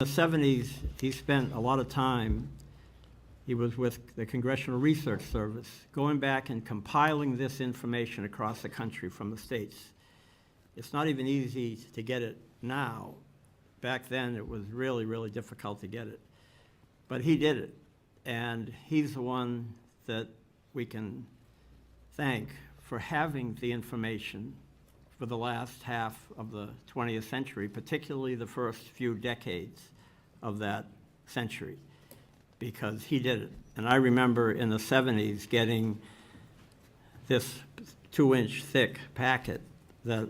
the 70s, he spent a lot of time, he was with the Congressional Research Service, going back and compiling this information across the country from the states. It's not even easy to get it now. Back then, it was really, really difficult to get it. But he did it, and he's the one that we can thank for having the information for the last half of the 20th century, particularly the first few decades of that century, because he did it. And I remember in the 70s getting this 2-inch thick packet that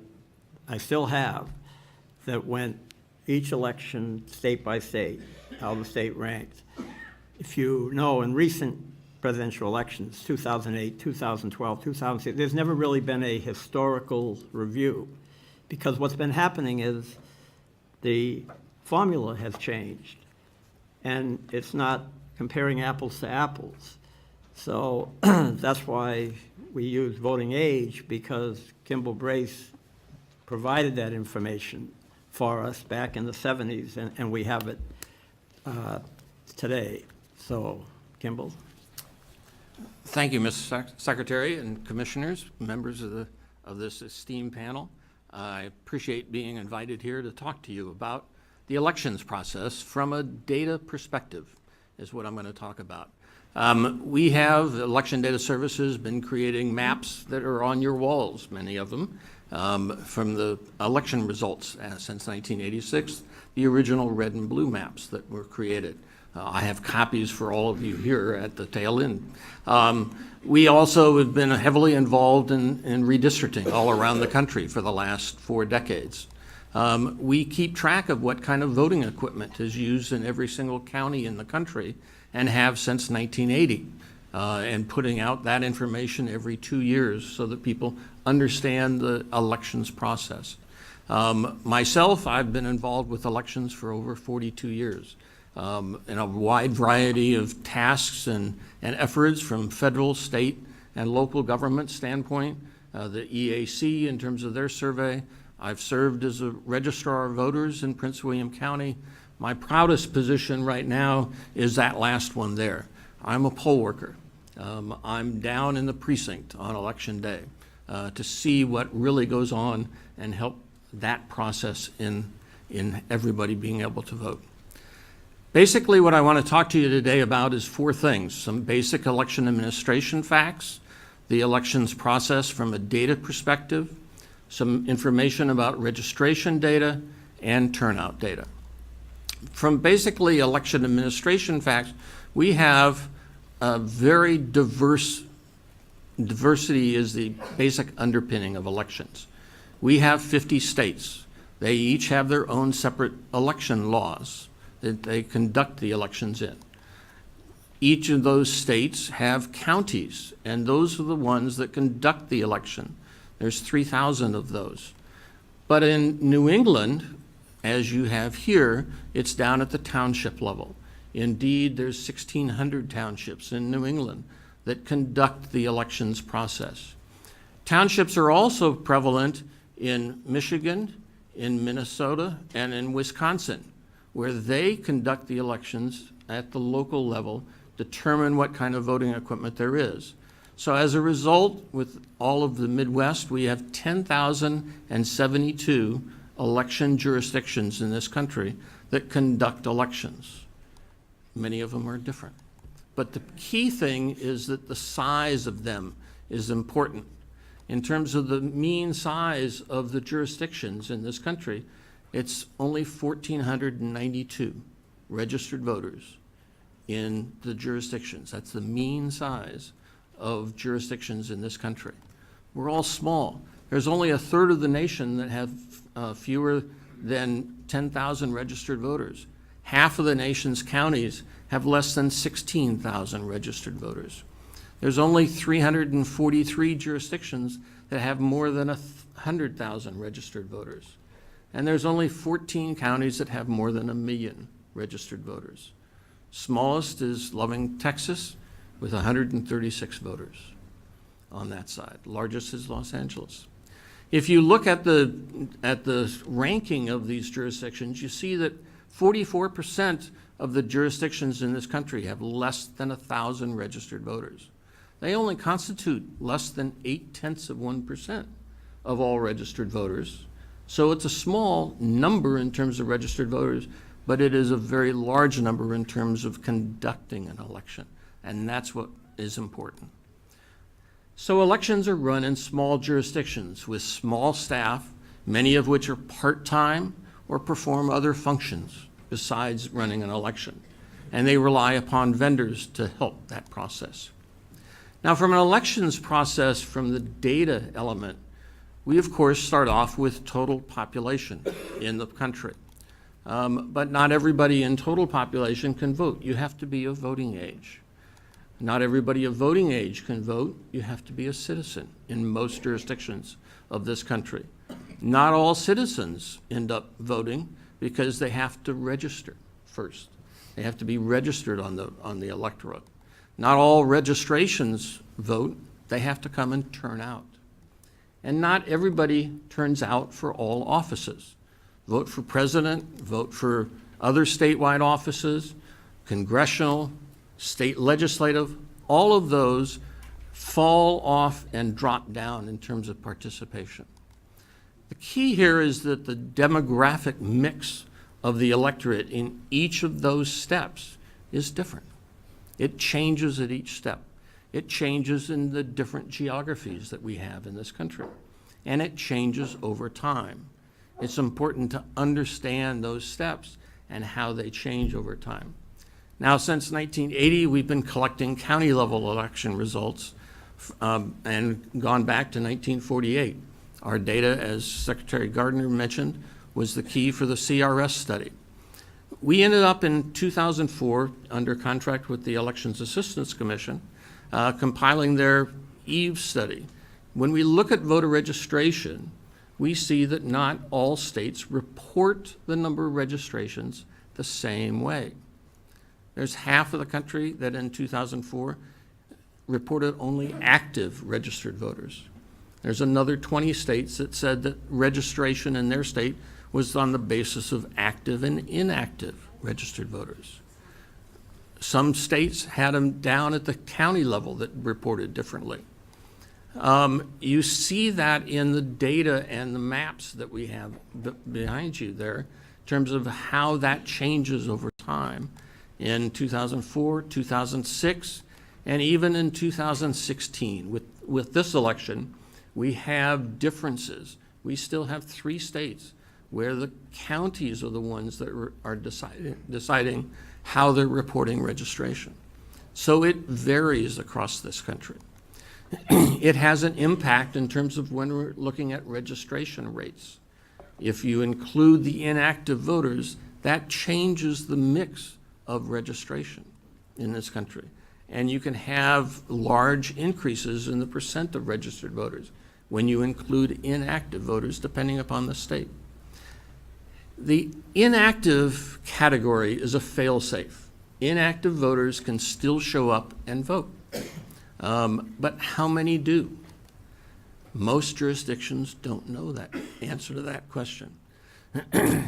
I still have that went each election state by state, how the state ranked. If you know, in recent presidential elections, 2008, 2012, 2006, there's never really been a historical review, because what's been happening is the formula has changed, and it's not comparing apples to apples. So that's why we use voting age, because Kimball Brace provided that information for us back in the 70s, and we have it today. So, Kimball. Thank you, Mr. Secretary and Commissioners, members of this esteemed panel. I appreciate being invited here to talk to you about the elections process from a data perspective, is what I'm going to talk about. We have, Election Data Services, been creating maps that are on your walls, many of them, from the election results since 1986, the original red and blue maps that were created. I have copies for all of you here at the tail end. We also have been heavily involved in redistricting all around the country for the last 4 decades. We keep track of what kind of voting equipment is used in every single county in the country, and have since 1980, and putting out that information every 2 years so that people understand the elections process. Myself, I've been involved with elections for over 42 years. In a wide variety of tasks and efforts from federal, state, and local government standpoint. The EAC, in terms of their survey. I've served as a registrar of voters in Prince William County. My proudest position right now is that last one there. I'm a poll worker. I'm down in the precinct on election day to see what really goes on and help that process in everybody being able to vote. Basically, what I want to talk to you today about is 4 things: some basic election administration facts, the elections process from a data perspective, some information about registration data, and turnout data. From basically election administration facts, we have a very diversity is the basic underpinning of elections. We have 50 states. They each have their own separate election laws that they conduct the elections in. Each of those states have counties, and those are the ones that conduct the election. There's 3,000 of those. But in New England, as you have here, it's down at the township level. Indeed, there's 1,600 townships in New England that conduct the elections process. Townships are also prevalent in Michigan, in Minnesota, and in Wisconsin, where they conduct the elections at the local level, determine what kind of voting equipment there is. So as a result, with all of the Midwest, we have 10,072 election jurisdictions in this country that conduct elections. Many of them are different. But the key thing is that the size of them is important. In terms of the mean size of the jurisdictions in this country, it's only 1,492 registered voters in the jurisdictions. That's the mean size of jurisdictions in this country. We're all small. There's only a third of the nation that have fewer than 10,000 registered voters. Half of the nation's counties have less than 16,000 registered voters. There's only 343 jurisdictions that have more than 100,000 registered voters. And there's only 14 counties that have more than 1 million registered voters. Smallest is Loving, Texas, with 136 voters on that side. Largest is Los Angeles. If you look at the ranking of these jurisdictions, you see that 44% of the jurisdictions in this country have less than 1,000 registered voters. They only constitute less than 0.8% of all registered voters. So it's a small number in terms of registered voters, but it is a very large number in terms of conducting an election, and that's what is important. So elections are run in small jurisdictions with small staff, many of which are part-time or perform other functions besides running an election, and they rely upon vendors to help that process. Now, from an elections process, from the data element, we of course start off with total population in the country. But not everybody in total population can vote. You have to be of voting age. Not everybody of voting age can vote. You have to be a citizen in most jurisdictions of this country. Not all citizens end up voting because they have to register first. They have to be registered on the electorate. Not all registrations vote. They have to come and turn out. And not everybody turns out for all offices. Vote for president, vote for other statewide offices, congressional, state legislative, all of those fall off and drop down in terms of participation. The key here is that the demographic mix of the electorate in each of those steps is different. It changes at each step. It changes in the different geographies that we have in this country, and it changes over time. It's important to understand those steps and how they change over time. Now, since 1980, we've been collecting county-level election results and gone back to 1948. Our data, as Secretary Gardner mentioned, was the key for the CRS study. We ended up in 2004, under contract with the Elections Assistance Commission, compiling their EVE study. When we look at voter registration, we see that not all states report the number of registrations the same way. There's half of the country that in 2004 reported only active registered voters. There's another 20 states that said that registration in their state was on the basis of active and inactive registered voters. Some states had them down at the county level that reported differently. You see that in the data and the maps that we have behind you there in terms of how that changes over time in 2004, 2006, and even in 2016. With this election, we have differences. We still have 3 states where the counties are the ones that are deciding how they're reporting registration. So it varies across this country. It has an impact in terms of when we're looking at registration rates. If you include the inactive voters, that changes the mix of registration in this country. And you can have large increases in the percent of registered voters when you include inactive voters, depending upon the state. The inactive category is a fail-safe. Inactive voters can still show up and vote. But how many do? Most jurisdictions don't know that answer to that question.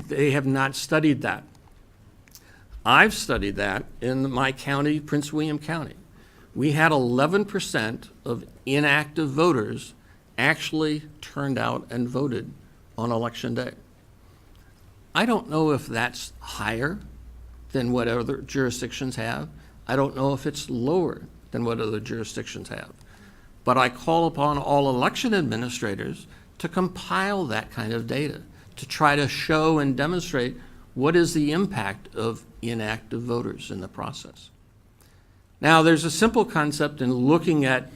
They have not studied that. I've studied that in my county, Prince William County. We had 11% of inactive voters actually turned out and voted on Election Day. I don't know if that's higher than what other jurisdictions have. I don't know if it's lower than what other jurisdictions have. But I call upon all election administrators to compile that kind of data, to try to show and demonstrate what is the impact of inactive voters in the process. Now, there's a simple concept in looking at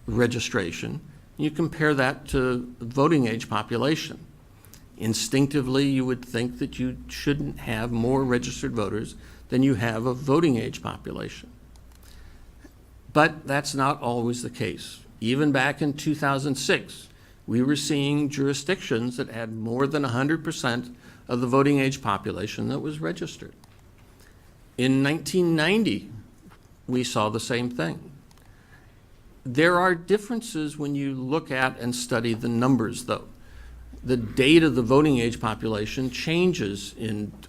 registration. You compare that to the voting age population. Instinctively, you would think that you shouldn't have more registered voters than you have a voting age population. But that's not always the case. Even back in 2006, we were seeing jurisdictions that had more than 100% of the voting age population that was registered. In 1990, we saw the same thing. There are differences when you look at and study the numbers, though. the date of the voting age population changes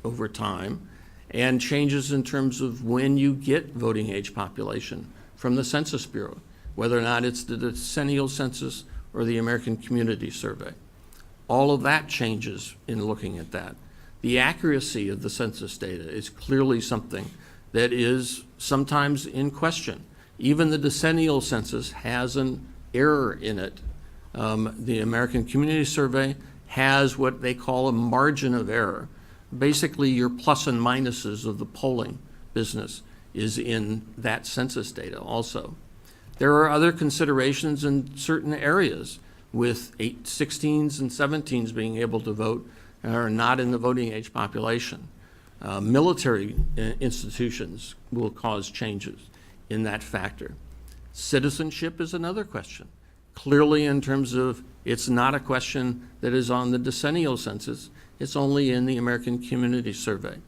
over time and changes in terms of when you get voting age population from the Census Bureau, whether or not it's the decennial census or the American Community Survey. All of that changes in looking at that. The accuracy of the census data is clearly something that is sometimes in question. Even the decennial census has an error in it. The American Community Survey has what they call a margin of error. Basically, your plus and minuses of the polling business is in that census data also. There are other considerations in certain areas with 16s and 17s being able to vote and are not in the voting age population. Military institutions will cause changes in that factor. Citizenship is another question. Clearly, in terms of, it's not a question that is on the decennial census, it's only in the American Community Survey.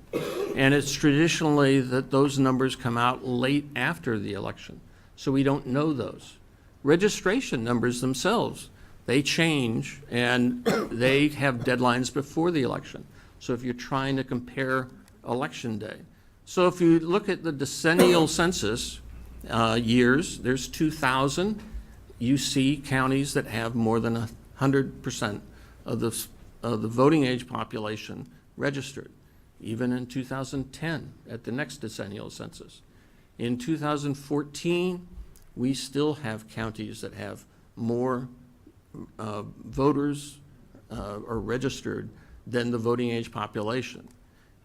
And it's traditionally that those numbers come out late after the election, so we don't know those. Registration numbers themselves, they change and they have deadlines before the election. So if you're trying to compare election day. So if you look at the decennial census years, there's 2,000. You see counties that have more than 100% of the voting age population registered, even in 2010 at the next decennial census. In 2014, we still have counties that have more voters are registered than the voting age population.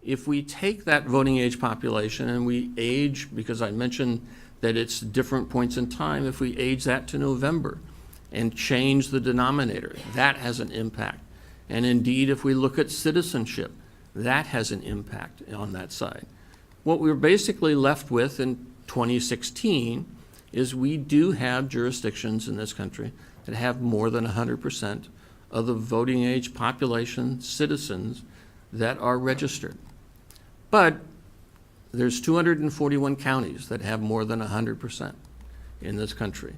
If we take that voting age population and we age, because I mentioned that it's different points in time, if we age that to November and change the denominator, that has an impact. And indeed, if we look at citizenship, that has an impact on that side. What we're basically left with in 2016 is we do have jurisdictions in this country that have more than 100% of the voting age population citizens that are registered. But there's 241 counties that have more than 100% in this country.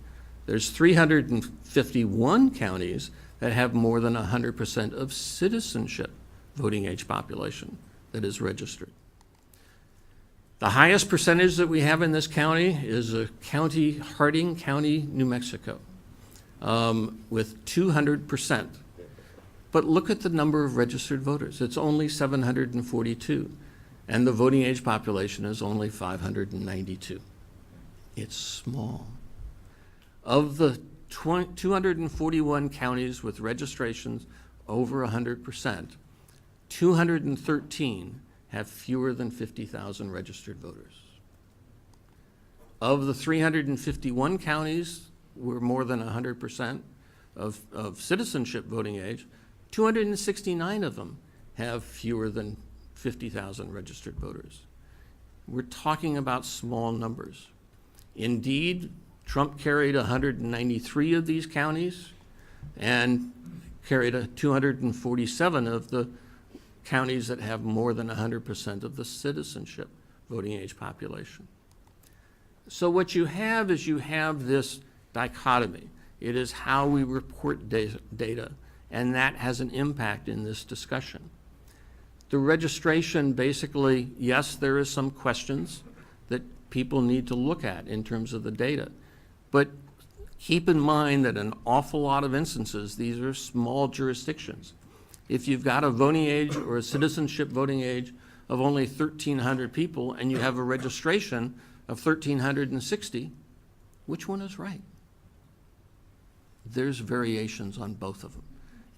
There's 351 counties that have more than 100% of citizenship voting age population that is registered. The highest percentage that we have in this county is a county, Harding County, New Mexico, with 200%. But look at the number of registered voters. It's only 742, and the voting age population is only 592. It's small. Of the 241 counties with registrations over 100%, 213 have fewer than 50,000 registered voters. Of the 351 counties where more than 100% of citizenship voting age, 269 of them have fewer than 50,000 registered voters. We're talking about small numbers. Indeed, Trump carried 193 of these counties and carried 247 of the counties that have more than 100% of the citizenship voting age population. So what you have is you have this dichotomy. It is how we report data, and that has an impact in this discussion. The registration, basically, yes, there is some questions that people need to look at in terms of the data, but keep in mind that in an awful lot of instances, these are small jurisdictions. If you've got a voting age or a citizenship voting age of only 1,300 people and you have a registration of 1,360, which one is right? There's variations on both of them.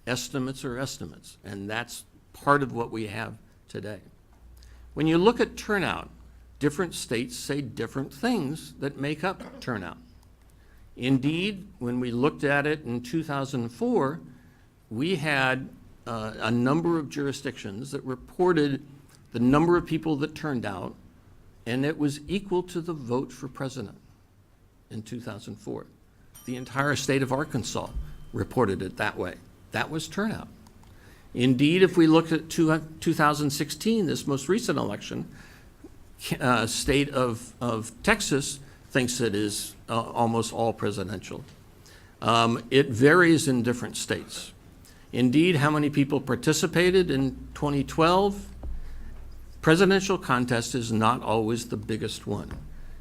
Estimates are estimates, and that's part of what we have today. When you look at turnout, different states say different things that make up turnout. Indeed, when we looked at it in 2004, we had a number of jurisdictions that reported the number of people that turned out, and it was equal to the vote for president in 2004. The entire state of Arkansas reported it that way. That was turnout. Indeed, if we look at 2016, this most recent election, state of Texas thinks it is almost all presidential. It varies in different states. Indeed, how many people participated in 2012? Presidential contest is not always the biggest one.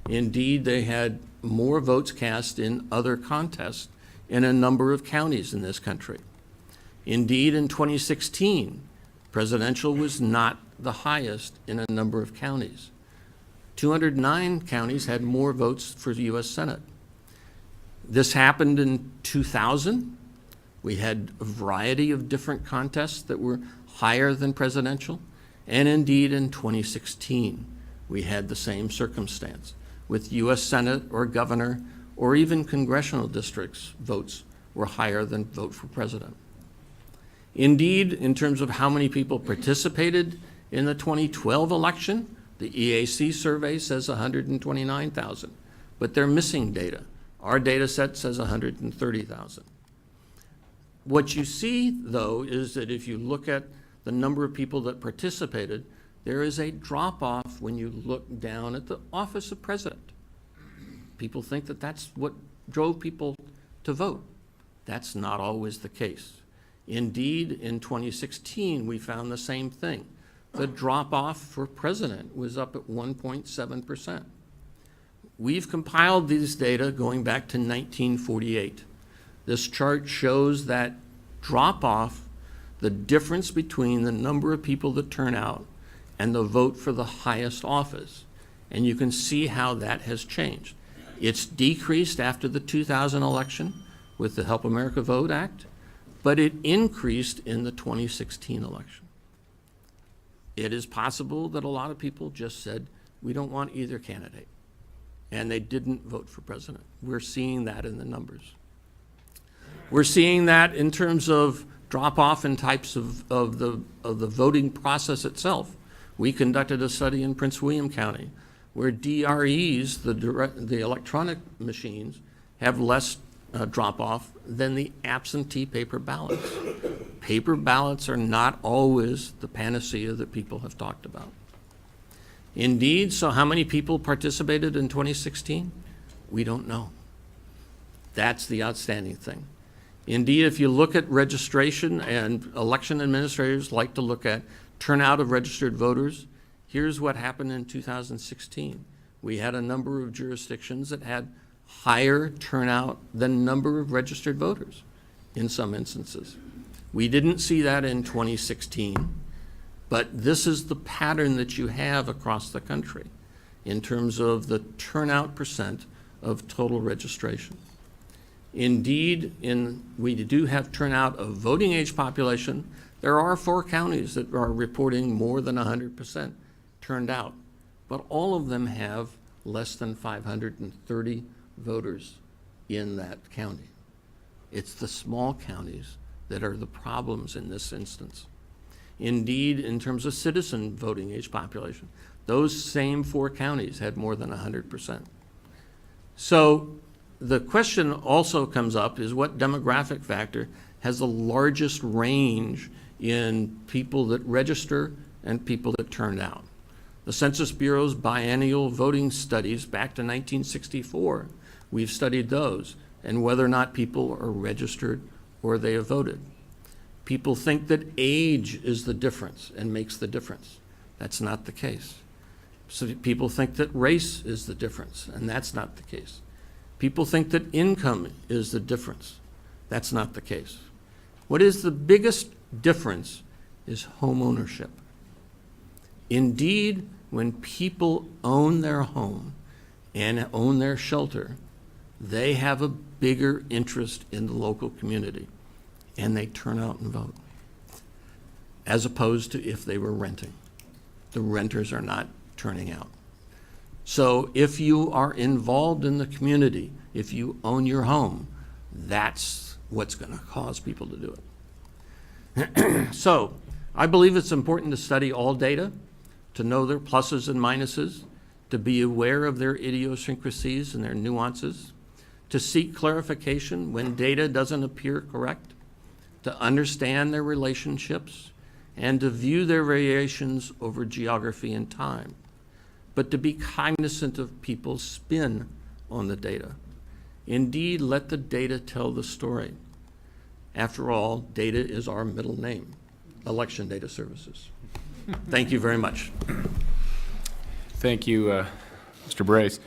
Indeed, they had more votes cast in other contests in a number of counties in this country. Indeed, in 2016, presidential was not the highest in a number of counties. 209 counties had more votes for the U.S. Senate. This happened in 2000. We had a variety of different contests that were higher than presidential. And indeed, in 2016, we had the same circumstance with U.S. Senate or governor or even congressional districts votes were higher than vote for president. Indeed, in terms of how many people participated in the 2012 election, the EAC survey says 129,000, but they're missing data. Our data set says 130,000. What you see, though, is that if you look at the number of people that participated, there is a drop-off when you look down at the office of president. People think that that's what drove people to vote. That's not always the case. Indeed, in 2016, we found the same thing. The drop-off for president was up at 1.7%. We've compiled these data going back to 1948. This chart shows that drop-off, the difference between the number of people that turn out and the vote for the highest office. And you can see how that has changed. It's decreased after the 2000 election with the Help America Vote Act, but it increased in the 2016 election. It is possible that a lot of people just said, we don't want either candidate, and they didn't vote for president. We're seeing that in the numbers. We're seeing that in terms of drop-off in types of the voting process itself. We conducted a study in Prince William County where DREs, the electronic machines, have less drop-off than the absentee paper ballots. Paper ballots are not always the panacea that people have talked about. Indeed, so how many people participated in 2016? We don't know. That's the outstanding thing. Indeed, if you look at registration, and election administrators like to look at turnout of registered voters, here's what happened in 2016. We had a number of jurisdictions that had higher turnout than number of registered voters in some instances. We didn't see that in 2016, but this is the pattern that you have across the country in terms of the turnout percent of total registration. Indeed, we do have turnout of voting age population. There are 4 counties that are reporting more than 100% turned out, but all of them have less than 530 voters in that county. It's the small counties that are the problems in this instance. Indeed, in terms of citizen voting age population, those same 4 counties had more than 100%. So the question also comes up is what demographic factor has the largest range in people that register and people that turned out. The Census Bureau's biennial voting studies back to 1964, we've studied those and whether or not people are registered or they have voted. People think that age is the difference and makes the difference. That's not the case. So people think that race is the difference, and that's not the case. People think that income is the difference. That's not the case. What is the biggest difference is home ownership. Indeed, when people own their home and own their shelter, they have a bigger interest in the local community, and they turn out and vote, as opposed to if they were renting. The renters are not turning out. So if you are involved in the community, if you own your home, that's what's going to cause people to do it. So I believe it's important to study all data, to know their pluses and minuses, to be aware of their idiosyncrasies and their nuances, to seek clarification when data doesn't appear correct, to understand their relationships, and to view their variations over geography and time, but to be cognizant of people's spin on the data. Indeed, let the data tell the story. After all, data is our middle name, Election Data Services. Thank you very much. Thank you, Mr. Brace.